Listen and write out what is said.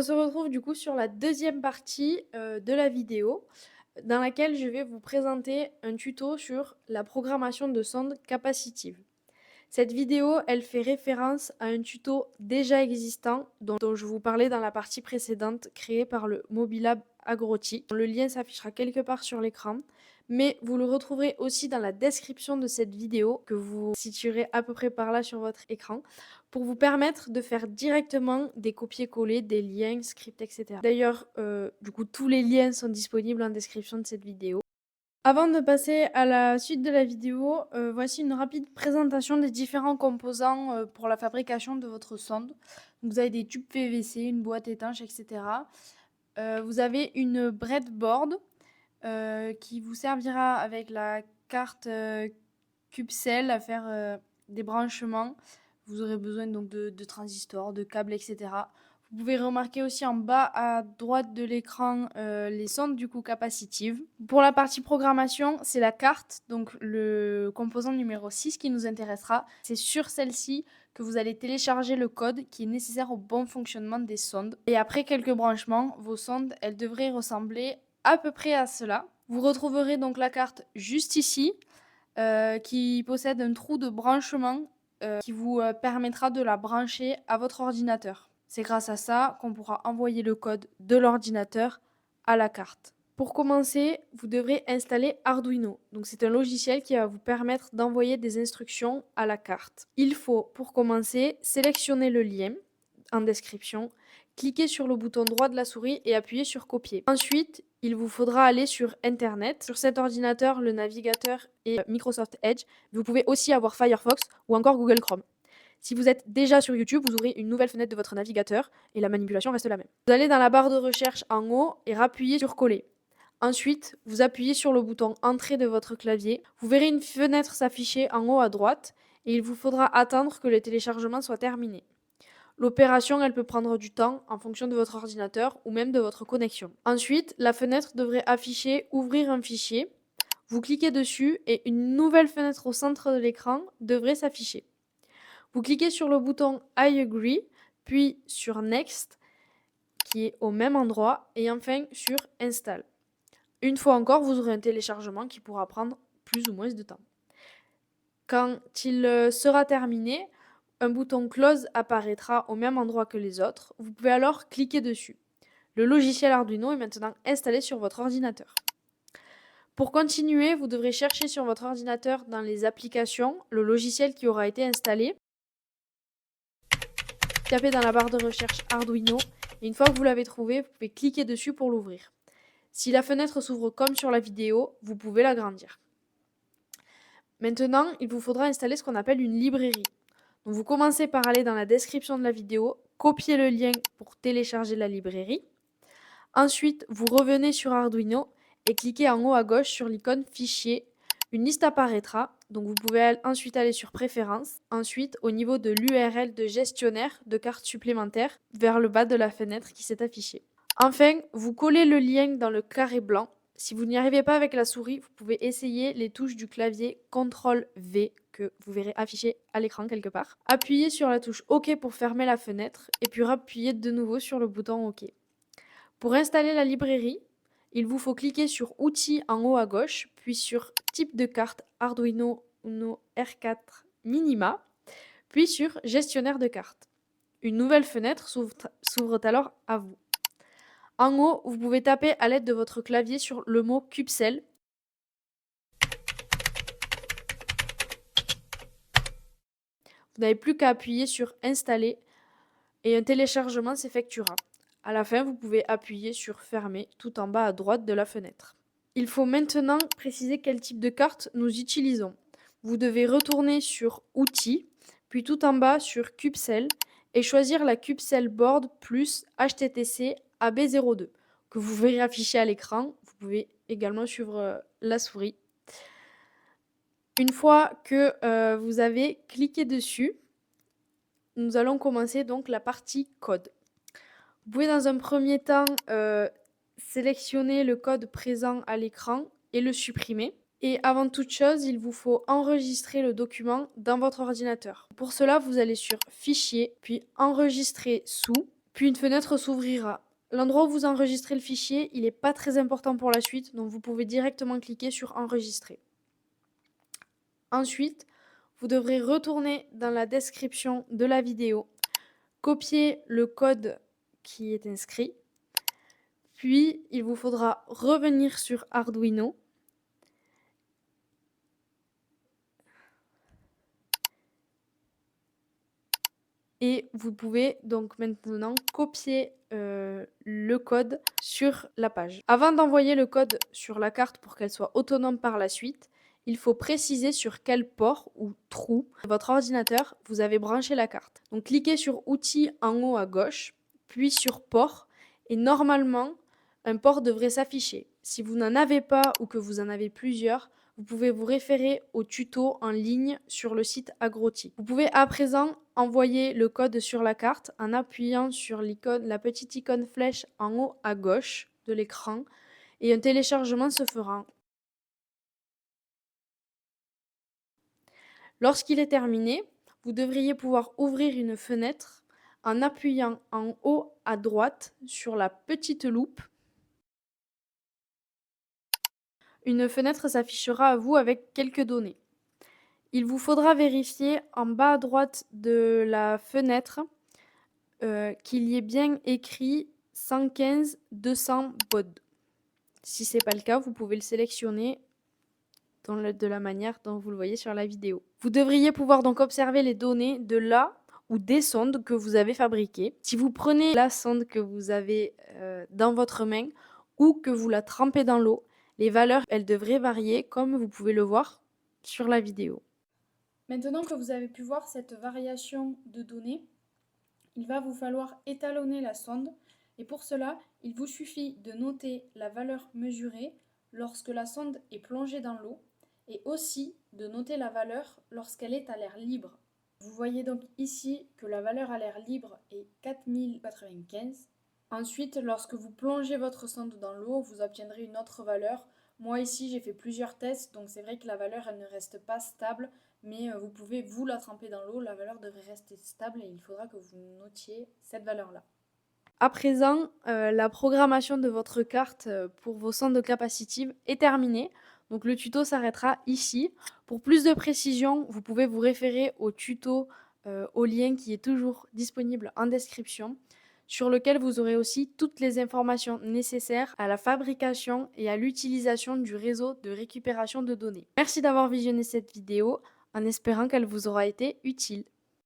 On se retrouve du coup sur la deuxième partie de la vidéo dans laquelle je vais vous présenter un tuto sur la programmation de sondes capacitives. Cette vidéo, elle fait référence à un tuto déjà existant dont je vous parlais dans la partie précédente créée par le Mobilab Agroti. Le lien s'affichera quelque part sur l'écran, mais vous le retrouverez aussi dans la description de cette vidéo que vous situerez à peu près par là sur votre écran pour vous permettre de faire directement des copier-coller, des liens, scripts, etc. D'ailleurs, du coup, tous les liens sont disponibles en description de cette vidéo. Avant de passer à la suite de la vidéo, voici une rapide présentation des différents composants pour la fabrication de votre sonde. Donc, vous avez des tubes PVC, une boîte étanche, etc. Vous avez une breadboard qui vous servira avec la carte CubeCell à faire des branchements. Vous aurez besoin donc de transistors, de câbles, etc. Vous pouvez remarquer aussi en bas à droite de l'écran les sondes du coup capacitives. Pour la partie programmation, c'est la carte, donc le composant numéro 6 qui nous intéressera. C'est sur celle-ci que vous allez télécharger le code qui est nécessaire au bon fonctionnement des sondes. Et après quelques branchements, vos sondes, elles devraient ressembler à peu près à cela. Vous retrouverez donc la carte juste ici, qui possède un trou de branchement qui vous permettra de la brancher à votre ordinateur. C'est grâce à ça qu'on pourra envoyer le code de l'ordinateur à la carte. Pour commencer, vous devrez installer Arduino. Donc c'est un logiciel qui va vous permettre d'envoyer des instructions à la carte. Il faut, pour commencer, sélectionner le lien en description, cliquez sur le bouton droit de la souris et appuyez sur copier. Ensuite, il vous faudra aller sur Internet. Sur cet ordinateur, le navigateur est Microsoft Edge. Vous pouvez aussi avoir Firefox ou encore Google Chrome. Si vous êtes déjà sur YouTube, vous ouvrez une nouvelle fenêtre de votre navigateur et la manipulation reste la même. Vous allez dans la barre de recherche en haut et appuyez sur coller. Ensuite, vous appuyez sur le bouton entrée de votre clavier. Vous verrez une fenêtre s'afficher en haut à droite et il vous faudra attendre que le téléchargement soit terminé. L'opération, elle peut prendre du temps en fonction de votre ordinateur ou même de votre connexion. Ensuite, la fenêtre devrait afficher ouvrir un fichier. Vous cliquez dessus et une nouvelle fenêtre au centre de l'écran devrait s'afficher. Vous cliquez sur le bouton I agree, puis sur Next, qui est au même endroit, et enfin sur Install. Une fois encore, vous aurez un téléchargement qui pourra prendre plus ou moins de temps. Quand il sera terminé, un bouton Close apparaîtra au même endroit que les autres. Vous pouvez alors cliquer dessus. Le logiciel Arduino est maintenant installé sur votre ordinateur. Pour continuer, vous devrez chercher sur votre ordinateur dans les applications le logiciel qui aura été installé. Tapez dans la barre de recherche Arduino et une fois que vous l'avez trouvé, vous pouvez cliquer dessus pour l'ouvrir. Si la fenêtre s'ouvre comme sur la vidéo, vous pouvez l'agrandir. Maintenant, il vous faudra installer ce qu'on appelle une librairie. Donc vous commencez par aller dans la description de la vidéo, copier le lien pour télécharger la librairie. Ensuite, vous revenez sur Arduino et cliquez en haut à gauche sur l'icône Fichier. Une liste apparaîtra, donc vous pouvez ensuite aller sur Préférences. Ensuite, au niveau de l'URL de gestionnaire de cartes supplémentaires, vers le bas de la fenêtre qui s'est affichée. Enfin, vous collez le lien dans le carré blanc. Si vous n'y arrivez pas avec la souris, vous pouvez essayer les touches du clavier CTRL-V que vous verrez afficher à l'écran quelque part. Appuyez sur la touche OK pour fermer la fenêtre et puis appuyez de nouveau sur le bouton OK. Pour installer la librairie, il vous faut cliquer sur Outils en haut à gauche, puis sur Type de carte Arduino Uno R4 Minima, puis sur Gestionnaire de cartes. Une nouvelle fenêtre s'ouvre alors à vous. En haut, vous pouvez taper à l'aide de votre clavier sur le mot CubeCell. Vous n'avez plus qu'à appuyer sur Installer et un téléchargement s'effectuera. À la fin, vous pouvez appuyer sur Fermer tout en bas à droite de la fenêtre. Il faut maintenant préciser quel type de carte nous utilisons. Vous devez retourner sur Outils, puis tout en bas sur CubeCell et choisir la CubeCell Board plus HTTC AB02 que vous verrez afficher à l'écran. Vous pouvez également suivre la souris. Une fois que vous avez cliqué dessus, nous allons commencer donc la partie code. Vous pouvez dans un premier temps sélectionner le code présent à l'écran et le supprimer. Et avant toute chose, il vous faut enregistrer le document dans votre ordinateur. Pour cela, vous allez sur Fichier, puis Enregistrer sous, Puis une fenêtre s'ouvrira. L'endroit où vous enregistrez le fichier, il n'est pas très important pour la suite, donc vous pouvez directement cliquer sur Enregistrer. Ensuite, vous devrez retourner dans la description de la vidéo, copier le code qui est inscrit, puis il vous faudra revenir sur Arduino et vous pouvez donc maintenant copier le code sur la page. Avant d'envoyer le code sur la carte pour qu'elle soit autonome par la suite, il faut préciser sur quel port ou trou de votre ordinateur vous avez branché la carte. Donc cliquez sur Outils en haut à gauche, puis sur Port, et normalement un port devrait s'afficher. Si vous n'en avez pas ou que vous en avez plusieurs, vous pouvez vous référer au tuto en ligne sur le site Agroti. Vous pouvez à présent envoyer le code sur la carte en appuyant sur la petite icône flèche en haut à gauche de l'écran et un téléchargement se fera. Lorsqu'il est terminé, vous devriez pouvoir ouvrir une fenêtre en appuyant en haut à droite sur la petite loupe. Une fenêtre s'affichera à vous avec quelques données. Il vous faudra vérifier en bas à droite de la fenêtre qu'il y ait bien écrit 115 200 baud. Si ce n'est pas le cas, vous pouvez le sélectionner de la manière dont vous le voyez sur la vidéo. Vous devriez pouvoir donc observer les données de la ou des sondes que vous avez fabriquées. Si vous prenez la sonde que vous avez dans votre main ou que vous la trempez dans l'eau, les valeurs, elles devraient varier comme vous pouvez le voir sur la vidéo. Maintenant que vous avez pu voir cette variation de données, il va vous falloir étalonner la sonde et pour cela, il vous suffit de noter la valeur mesurée lorsque la sonde est plongée dans l'eau et aussi de noter la valeur lorsqu'elle est à l'air libre. Vous voyez donc ici que la valeur à l'air libre est 4095. Ensuite, lorsque vous plongez votre sonde dans l'eau, vous obtiendrez une autre valeur. Moi ici, j'ai fait plusieurs tests, donc c'est vrai que la valeur, elle ne reste pas stable, mais vous pouvez vous la tremper dans l'eau, la valeur devrait rester stable et il faudra que vous notiez cette valeur-là. À présent, la programmation de votre carte pour vos sondes capacitives est terminée. Donc le tuto s'arrêtera ici. Pour plus de précision, vous pouvez vous référer au tuto, au lien qui est toujours disponible en description, sur lequel vous aurez aussi toutes les informations nécessaires à la fabrication et à l'utilisation du réseau de récupération de données. Merci d'avoir visionné cette vidéo en espérant qu'elle vous aura été utile.